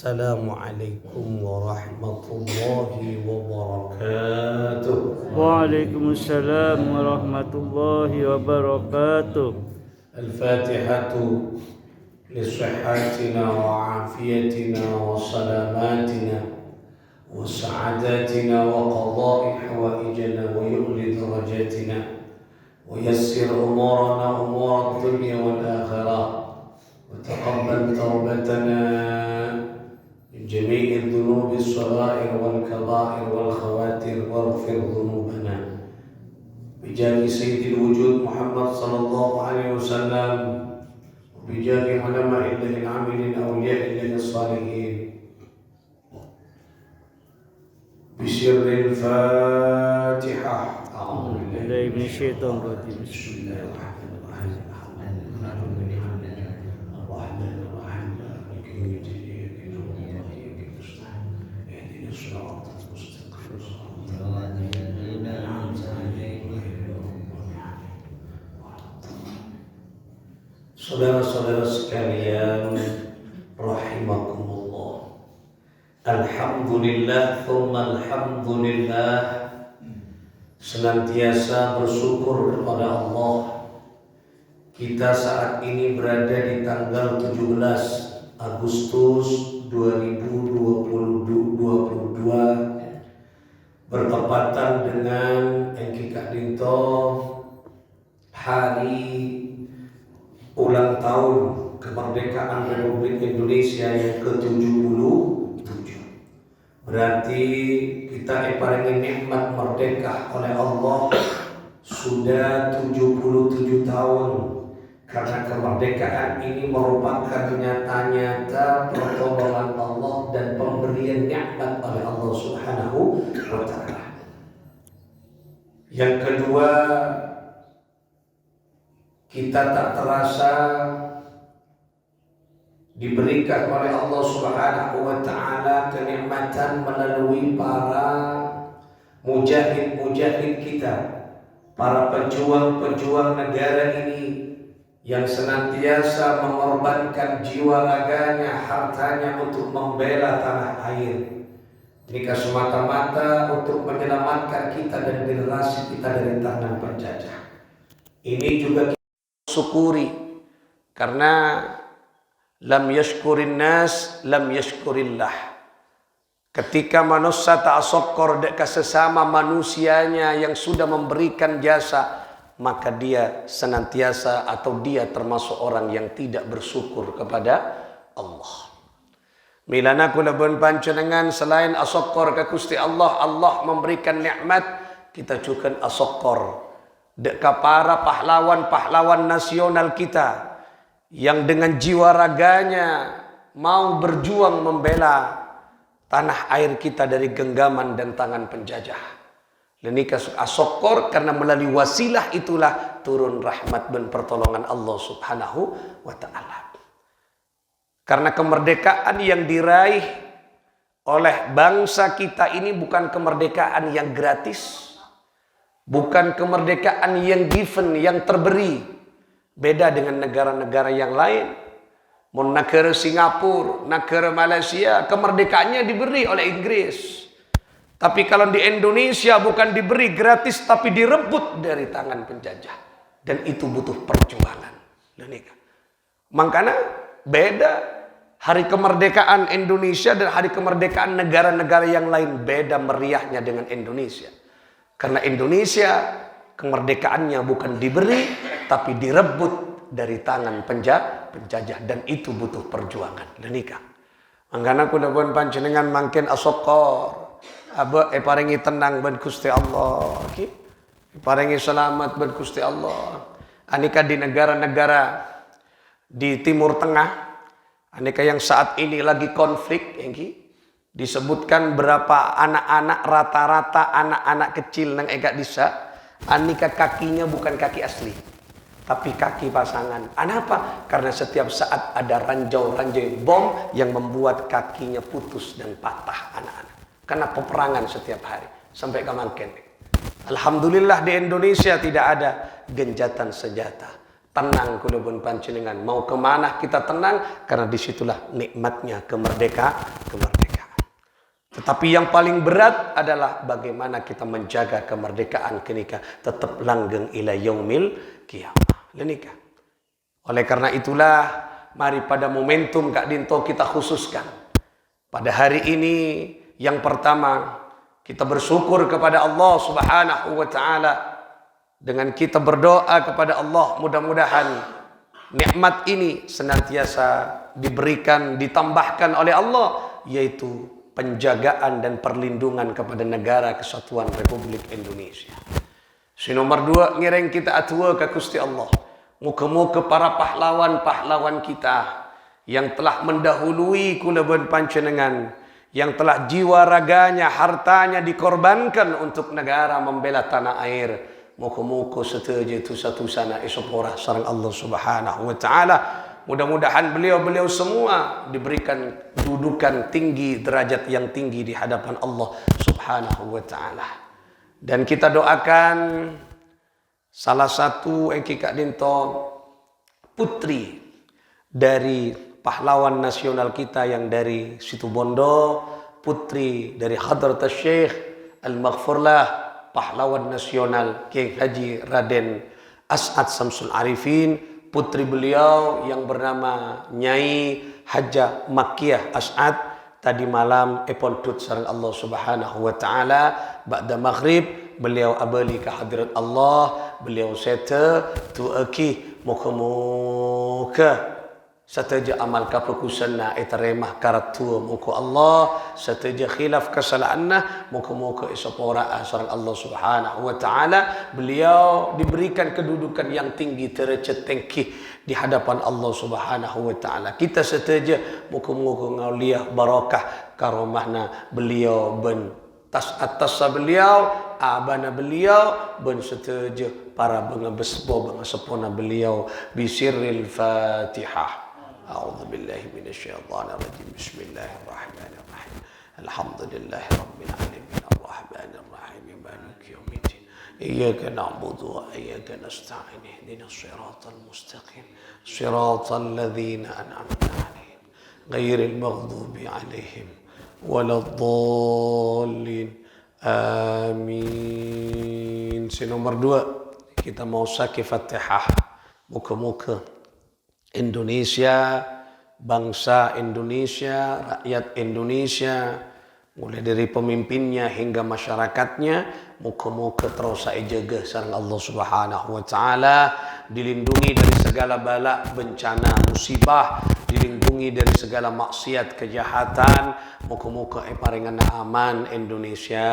Assalamualaikum warahmatullahi wabarakatuh. Waalaikumsalam warahmatullahi wabarakatuh. Al-Fatihatu lisihhatina wa afiyatina wa salamatina wa sa'adatina wa qada'i hawaijana wa yu'li darajatina wa yassir umurana umur dunya wal akhirah wa taqabbal tawbatana جميع الذنوب الصغائر والكبائر والخواتر واغفر ذنوبنا بجاه سيد الوجود محمد صلى الله عليه وسلم وبجاه علماء الله العاملين أولياء الله الصالحين بسر الفاتحة أعوذ بالله من الشيطان الرجيم بسم الله الرحمن الرحيم Saudara-saudara sekalian rahimakumullah. Alhamdulillah tsumma alhamdulillah, senantiasa bersyukur kepada Allah. Kita saat ini berada di tanggal 17 Agustus 2022 bertepatan dengan Engki Dinto hari ulang tahun kemerdekaan Republik Indonesia yang ke-77. Berarti kita diparingi nikmat merdeka oleh Allah sudah 77 tahun. Karena kemerdekaan ini merupakan nyata-nyata pertolongan Allah dan pemberian nikmat oleh Allah Subhanahu wa ta'ala. Yang kedua, kita tak terasa diberikan oleh Allah Subhanahu wa ta'ala kenikmatan melalui para mujahid-mujahid kita, para pejuang-pejuang negara ini yang senantiasa mengorbankan jiwa raganya, hartanya untuk membela tanah air. Jika semata-mata untuk menyelamatkan kita dan generasi kita dari tangan penjajah. Ini juga syukuri, karena lam yashkurin nas lam yashkurillah. Ketika manusia ta'asokkor ke sesama manusianya yang sudah memberikan jasa, maka dia senantiasa atau dia termasuk orang yang tidak bersyukur kepada Allah. Milana kula pun panjenengan selain asokkor ke Gusti Allah, Allah memberikan nikmat, kita juga asokkor dekat para pahlawan-pahlawan nasional kita yang dengan jiwa raganya mau berjuang membela tanah air kita dari genggaman dan tangan penjajah. Lenika asokor karena melalui wasilah itulah turun rahmat dan pertolongan Allah Subhanahu wa ta'ala. Karena kemerdekaan yang diraih oleh bangsa kita ini bukan kemerdekaan yang gratis. Bukan kemerdekaan yang given, yang terberi. Beda dengan negara-negara yang lain. Mau negara Singapura, negara Malaysia, kemerdekaannya diberi oleh Inggris. Tapi kalau di Indonesia bukan diberi gratis, tapi direbut dari tangan penjajah. Dan itu butuh perjuangan. Makanya beda hari kemerdekaan Indonesia dan hari kemerdekaan negara-negara yang lain. Beda meriahnya dengan Indonesia. Karena Indonesia kemerdekaannya bukan diberi, tapi direbut dari tangan penjajah, dan itu butuh perjuangan. Lenika. Makanya kuda pun panjenengan makin asokor, paringi tenang ben Gusti Allah, paringi selamat ben Gusti Allah. Anika di negara-negara di Timur Tengah, anika yang saat ini lagi konflik, disebutkan berapa anak-anak, rata-rata anak-anak kecil nang egak disa, anika kakinya bukan kaki asli, tapi kaki pasangan. Kenapa? Karena setiap saat ada ranjau-ranjau bom yang membuat kakinya putus dan patah anak-anak. Karena peperangan setiap hari sampai kemarin. Alhamdulillah di Indonesia tidak ada genjatan senjata. tenang kula pun panjenengan. Mau kemana kita tenang, karena disitulah nikmatnya kemerdekaan. Tetapi yang paling berat adalah bagaimana kita menjaga kemerdekaan kenika tetap langgeng ila yaumil qiyamah. Lenika. Oleh karena itulah, mari pada momentum Kak Dinto kita khususkan. Pada hari ini yang pertama kita bersyukur kepada Allah Subhanahu wa taala dengan kita berdoa kepada Allah, mudah-mudahan nikmat ini senantiasa diberikan, ditambahkan oleh Allah, yaitu penjagaan dan perlindungan kepada negara kesatuan Republik Indonesia. Si nomor 2 ngireng kita atua ke Gusti Allah. Muka-muka para pahlawan-pahlawan kita yang telah mendahului kula ben panjenengan, yang telah jiwa raganya, hartanya dikorbankan untuk negara membela tanah air. Muka-muka setuju itu satu sana isopora sareng Allah Subhanahu wa taala. Mudah-mudahan beliau-beliau semua diberikan dudukan tinggi, derajat yang tinggi di hadapan Allah Subhanahu wa taala. Dan kita doakan salah satu Kak Dinto, putri dari pahlawan nasional kita yang dari Situbondo, putri dari Hadrat Syekh Al-Maghfurlah, pahlawan nasional Kiai Haji Raden As'ad Samsul Arifin, putri beliau yang bernama Nyai Hajah Makkiyah As'ad, tadi malam epontut sareng Allah Subhanahu wa taala ba'da maghrib beliau abali ke hadirat Allah, beliau seta tuaki muka-muka sateja amal kapukusanna etaremah karatua muka Allah, sateja khilaf kesalahanna muka-muka isapora sareng Allah Subhanahu wa taala, beliau diberikan kedudukan yang tinggi, derajat tinggi di hadapan Allah Subhanahu wa taala. Kita sateja muka-muka ngauliah barakah karomahna beliau ben tas atas beliau, abana beliau, ben sateja para bengebesbo bengesepona beliau bisirril Fatihah. أعوذ بالله من الشيطان الرجيم بسم الله الرحمن الرحيم الحمد لله رب العالمين الرحمن الرحيم مالك يوم الدين إياك نعبد وإياك نستعين اهدنا الصراط المستقيم صراط الذين أنعمت عليهم غير المغضوب عليهم ولا الضالين آمين. Nomor 2 kita mau sakit Fatihah. Muka-muka Indonesia, bangsa Indonesia, rakyat Indonesia, mulai dari pemimpinnya hingga masyarakatnya, muka-muka terus saya jaga sareng Allah Subhanahu wa taala, dilindungi dari segala bala, bencana, musibah, dilindungi dari segala maksiat, kejahatan. Muka-muka paringan aman Indonesia,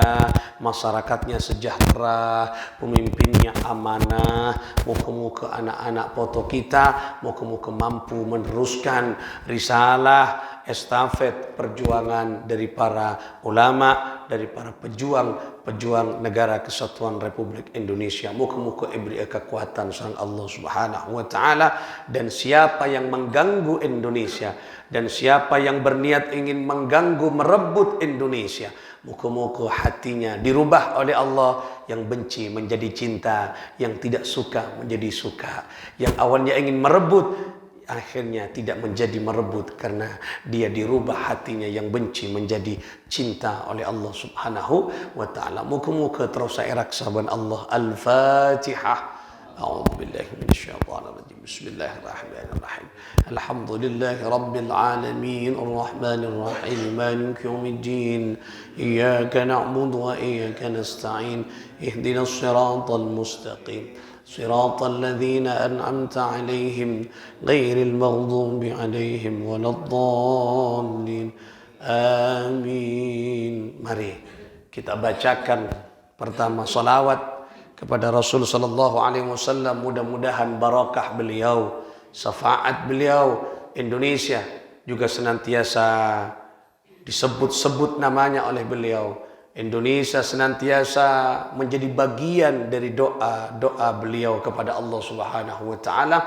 masyarakatnya sejahtera, pemimpinnya amanah. Muka-muka anak-anak foto kita, muka-muka mampu meneruskan risalah estafet perjuangan dari para ulama, dari para pejuang negara kesatuan Republik Indonesia. Muka-muka beri kekuatan sang Allah Subhanahu wa taala, dan siapa yang mengganggu Indonesia dan siapa yang berniat ingin mengganggu, merebut Indonesia, muka-muka hatinya dirubah oleh Allah, yang benci menjadi cinta, yang tidak suka menjadi suka, yang awalnya ingin merebut akhirnya tidak menjadi merebut karena dia dirubah hatinya yang benci menjadi cinta oleh Allah Subhanahu wa taala. Muka-muka terus saya raksaban Allah. Al-Fatihah. A'udzu billahi minasyaitonir rajim. Bismillahirrahmanirrahim. Alhamdulillahi rabbil alamin arrahmanir rahim maliki yaumiddin. Iyyaka na'budu wa iyyaka nasta'in. Ihdinas siratal mustaqim. صراط الذين أنعمت عليهم غير المغضوب عليهم ولا الضالين آمين. Mari kita bacakan pertama salawat kepada Rasul sallallahu alaihi wasallam. Mudah-mudahan barakah beliau, syafaat beliau, Indonesia juga senantiasa disebut-sebut namanya oleh beliau. Indonesia senantiasa menjadi bagian dari doa beliau kepada Allah Subhanahu wa taala.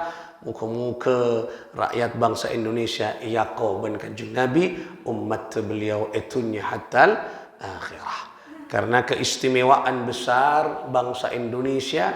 Muka-muka rakyat bangsa Indonesia iyaqo ben kanjeng Nabi, umat beliau itunya hatal akhirah. Karena keistimewaan besar bangsa Indonesia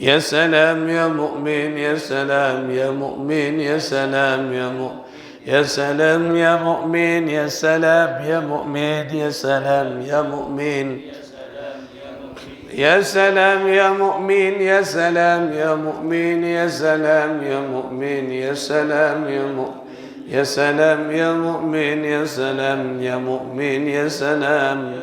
يا سلام يا مؤمن يا سلام يا مؤمن يا سلام يا مؤمن يا سلام يا مؤمن يا سلام يا مؤمن يا سلام يا مؤمن يا سلام يا مؤمن يا سلام يا مؤمن يا سلام يا مؤمن يا سلام يا مؤمن يا سلام يا مؤمن يا سلام يا مؤمن يا سلام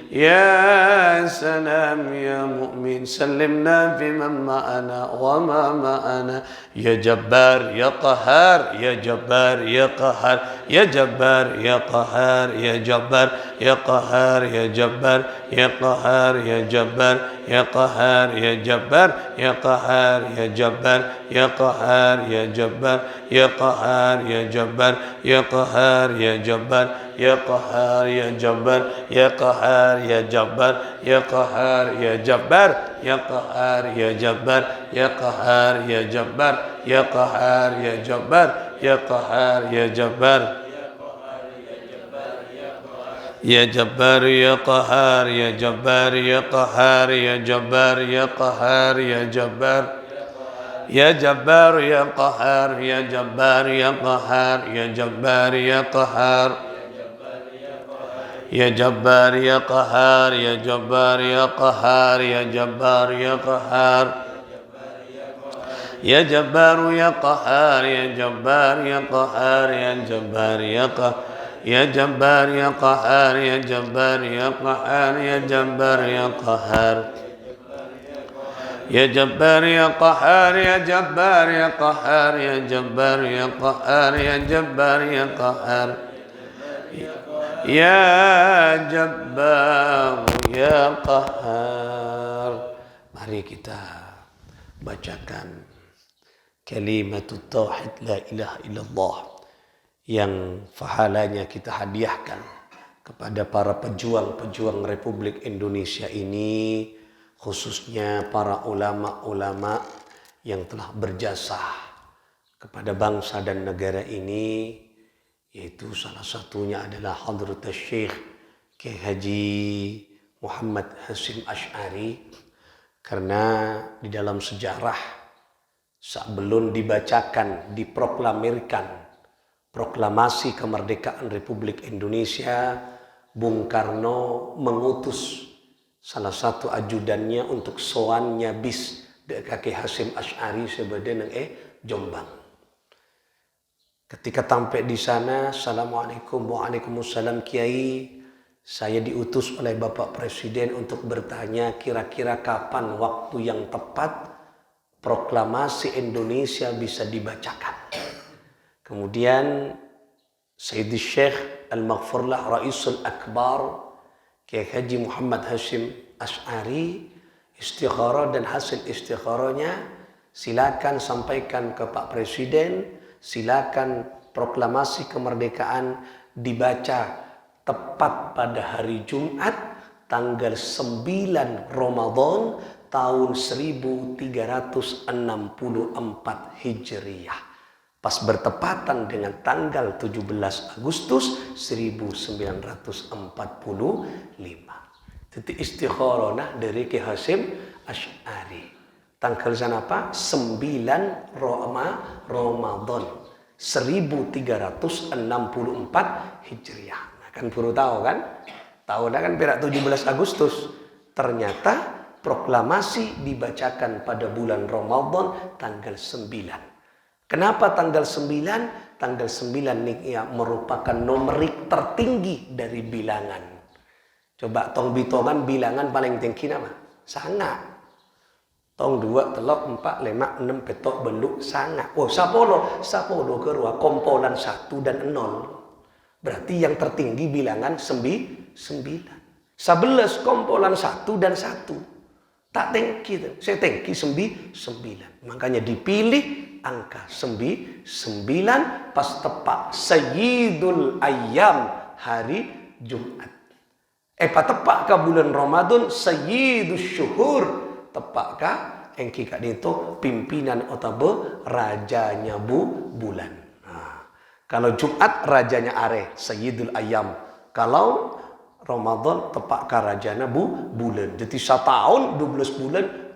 يا سلام يا مؤمن سلمنا بمن معنا وما معنا يا جبار يا قهار يا جبار يا قهار يا جبار يا قهار يا جبار يا قهار يا جبار يا قهار يا جبار يا قهار يا جبار يا قهار يا جبار يا قهار يا جبار يا قهار يا جبار يا قهار يا جبار يا قهار يا جبار يا قهار يا جبار يا قهار يا جبار يا قهار يا جبار يا قهار يا جبار يا قهار يا جبار يا قهار يا جبار يا جبار يا قهار يا جبار يا قهار يا جبار يا قهار يا جبار يا جبار يا قهار يا جبار يا قهار يا جبار يا قهار يا جبار يا قهار يا جبار يا قهار يا جبار يا قهار يا جبار يا قهار يا جبار يا قهار يا جبار يا قهار يا جبار يا قهار يا جبار يا قهار يا جبار يا قهار يا جبار يا قهار يا جبار يا قهار يا جبار يا قهار يا جبار يا قهار يا جبار يا قهار. Mari kita bacakan kalimatut tauhid la ilaha illallah yang pahalanya kita hadiahkan kepada para pejuang-pejuang Republik Indonesia ini, khususnya para ulama-ulama yang telah berjasa kepada bangsa dan negara ini, yaitu salah satunya adalah Hadratus Syekh Kiai Haji Muhammad Hasyim Asy'ari. Karena di dalam sejarah sebelum dibacakan, diproklamirkan proklamasi kemerdekaan Republik Indonesia, Bung Karno mengutus salah satu ajudannya untuk soannya bis Kiai Hasyim Asy'ari sebadan Jombang. Ketika sampai di sana, Assalamualaikum, Waalaikumsalam Kiai. Saya diutus oleh Bapak Presiden untuk bertanya kira-kira kapan waktu yang tepat proklamasi Indonesia bisa dibacakan. Kemudian Sayyidi Syekh Al-Maghfurlah Raisul Akbar Kiai Haji Muhammad Hasyim Asy'ari istikharah, dan hasil istikharahnya silakan sampaikan ke Pak Presiden, silakan proklamasi kemerdekaan dibaca tepat pada hari Jumat tanggal 9 Ramadan tahun 1364 Hijriah. Pas bertepatan dengan tanggal 17 Agustus 1945. Itu istikharah dari Kiai Hasyim Asy'ari. Tanggal sana apa? 9 Ramadan 1364 Hijriah. Nah, kan baru tahu kan? Tahunnya kan perak 17 Agustus. Ternyata proklamasi dibacakan pada bulan Ramadan tanggal 9. Kenapa tanggal 9? Tanggal 9 ini ya merupakan numerik tertinggi dari bilangan. Coba tong bitongan bilangan paling tinggi nama? Sangat. Tong 2, 3, 4, 5, 6, petok, beluk, sangat. Oh, sapolo kerua komponan 1 dan 0. Berarti yang tertinggi bilangan 9. 11 komponan 1 dan 1. Tak tinggi. Saya tinggi 9. Makanya dipilih angka 9 pas tepat Sayyidul Ayyam hari Jumat. Tepat ke bulan Ramadan Sayyidus Syuhur, tepat ke engki kak itu pimpinan otabe rajanya bulan. Nah, kalau Jumat rajanya are Sayyidul Ayyam. Kalau Ramadan tepat ke rajanya bulan. Jadi 1 tahun 12 bulan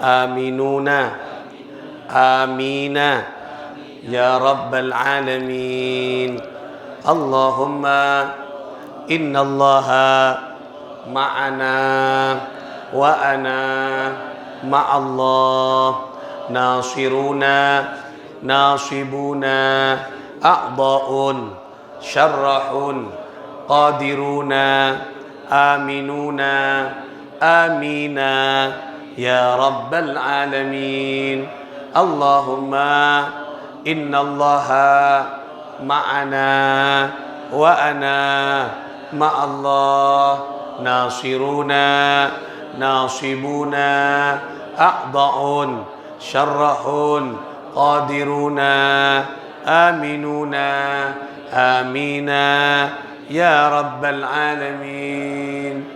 aminuna amina ya rabbal alamin. Allahumma innallaha ma'ana wa ana ma'allah nasiruna nasibuna a'da'un syarrahun qadiruna aminuna amina ya rabbal alamin. Allahumma innallaha ma'ana wa ana ma'allah nasiruna nasibuna a'da'un syarrahun qadiruna aminuna amina ya rabbal alamin.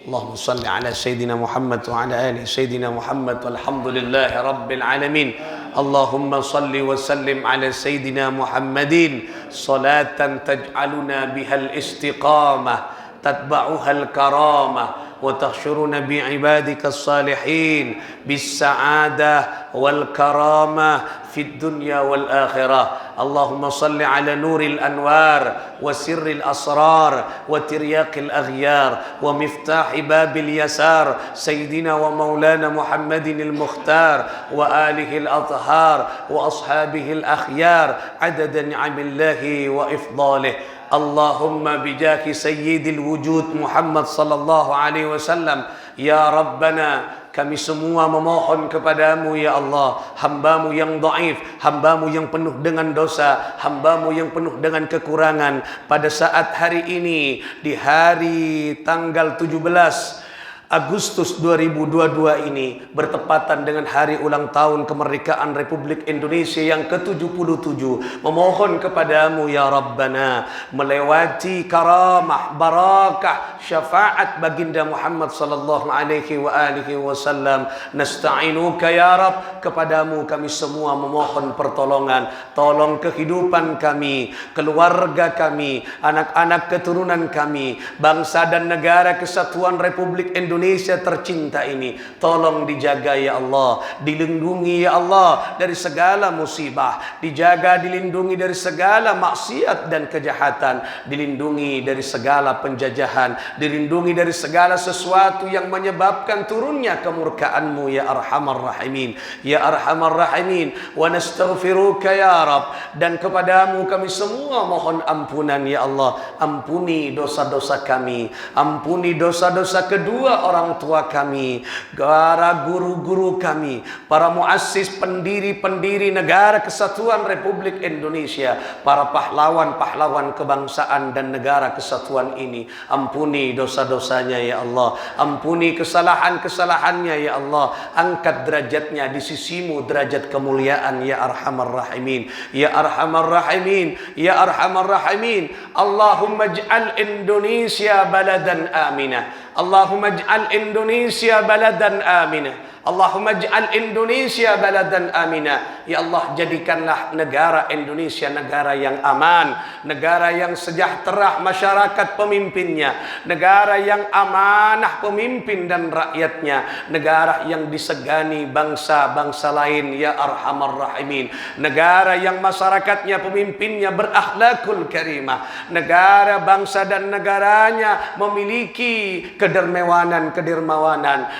Allahumma salli ala Sayyidina Muhammad wa ala ali Sayyidina Muhammad walhamdulillahi rabbil alamin. Allahumma salli wa sallim ala Sayyidina Muhammadin salatan taj'aluna bihal istiqamah tatba'uha al-karamah wa tahsyuruna bi'ibadika as-salihin bis-sa'adah wal-karamah fid dunya wal akhirah. Allahumma salli ala nuril anwar wa sirril asrar wa tiryaqil aghyar wa miftahi babil yasar sayyidina wa maulana Muhammadin al-mukhtar wa alihi al-athhar wa ashabihi al-akhyar adada ni'amillahi wa ifdalih. Allahumma bijahi sayyidil wujud Muhammad sallallahu alaihi wasallam. Ya Rabbana, kami semua memohon kepadamu ya Allah, hambamu yang dhaif, hambamu yang penuh dengan dosa, hambamu yang penuh dengan kekurangan. Pada saat hari ini, di hari tanggal 17 Agustus 2022 ini bertepatan dengan hari ulang tahun kemerdekaan Republik Indonesia yang ke-77, memohon kepadamu ya Rabbana, melewati karamah, barakah, syafaat baginda Muhammad sallallahu alaihi wa alihi wasallam, nasta'inuka ya Rabb, kepadamu kami semua memohon pertolongan. Tolong kehidupan kami, keluarga kami, anak-anak keturunan kami, bangsa dan negara kesatuan Republik Indonesia tercinta ini, tolong dijaga ya Allah, dilindungi ya Allah dari segala musibah, dijaga dilindungi dari segala maksiat dan kejahatan, dilindungi dari segala penjajahan, dilindungi dari segala sesuatu yang menyebabkan turunnya kemurkaan-Mu ya Arhamar Rahimin, ya Arhamar Rahimin. Wa nastaghfiruka ya Rabb, dan kepadamu kami semua mohon ampunan ya Allah. Ampuni dosa-dosa kami, ampuni dosa-dosa kedua orang tua kami, para guru-guru kami, para muassis pendiri-pendiri negara kesatuan Republik Indonesia, para pahlawan-pahlawan kebangsaan dan negara kesatuan ini. Ampuni dosa-dosanya ya Allah, ampuni kesalahan-kesalahannya ya Allah. Angkat derajatnya di sisimu, derajat kemuliaan ya Arhamar Rahimin, ya Arhamar Rahimin, ya Arhamar Rahimin. Allahumma ij'al Indonesia baladan aminah, Allahumma ij'al Indonesia baladan aminah, Allahumma ij'al Indonesia baladan aminah. Ya Allah, jadikanlah negara Indonesia negara yang aman, negara yang sejahtera masyarakat pemimpinnya, negara yang amanah pemimpin dan rakyatnya, negara yang disegani bangsa-bangsa lain ya Arhamar Rahimin, negara yang masyarakatnya pemimpinnya berakhlakul karimah, negara bangsa dan negaranya memiliki kedermawanan,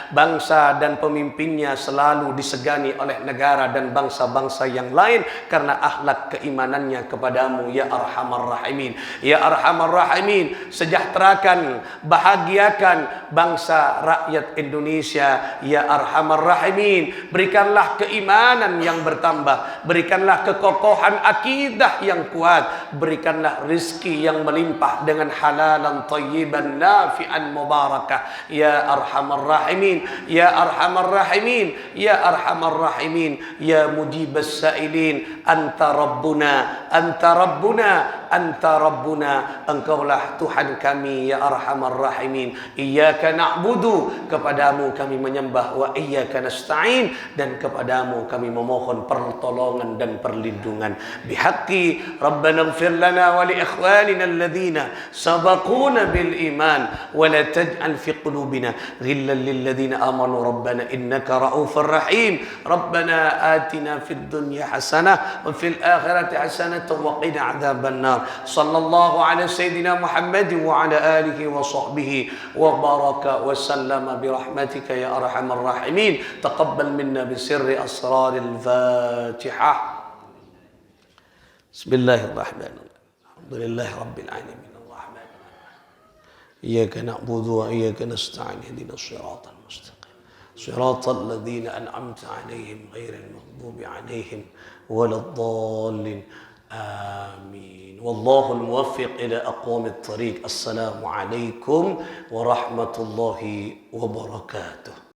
bangsa dan pemimpinnya selalu disegani oleh negara dan bangsa-bangsa yang lain karena akhlak keimanannya kepadamu ya Arhamar Rahimin, ya Arhamar Rahimin. Sejahterakan, bahagiakan bangsa rakyat Indonesia ya Arhamar Rahimin. Berikanlah keimanan yang bertambah, berikanlah kekokohan akidah yang kuat, berikanlah rizki yang melimpah dengan halalan thayyiban nafi'an mubarakah ya Arhamar Rahimin, ya Arhamar Rahimin, ya Arhamar Rahimin, ya Mujibas Sa'ilin. Anta Rabbuna, Anta Rabbuna, Anta Rabbuna. Engkaulah Tuhan kami ya Arhamar Rahimin. Iyyaka na'budu, kepadamu kami menyembah, wa iyyaka nasta'in, dan kepadamu kami memohon pertolongan dan perlindungan. Bihaqqi Rabbana ighfir lana wa li ikhwanina alladhina sabaquna bil iman wa la taj'al fi qulubina ghillan lil ladzina amanu rabbana إنك رؤوف رحيم. ربنا آتنا في الدنيا حسنة وفي الآخرة حسنة وقنا عذاب النار. صلى الله على سيدنا محمد وعلى آله وصحبه وبارك وسلم برحمتك يا أرحم الراحمين. تقبل منا بسر أسرار الفاتحة. بسم الله الرحمن الرحيم. الحمد لله رب العالمين الرحمن الرحيم إياك نعبد وإياك نستعين اهدنا الصراط المستقيم صراط الذين أنعمت عليهم غير المغضوب عليهم ولا الضالين آمين. والله الموفق إلى أقوام الطريق. السلام عليكم ورحمة الله وبركاته.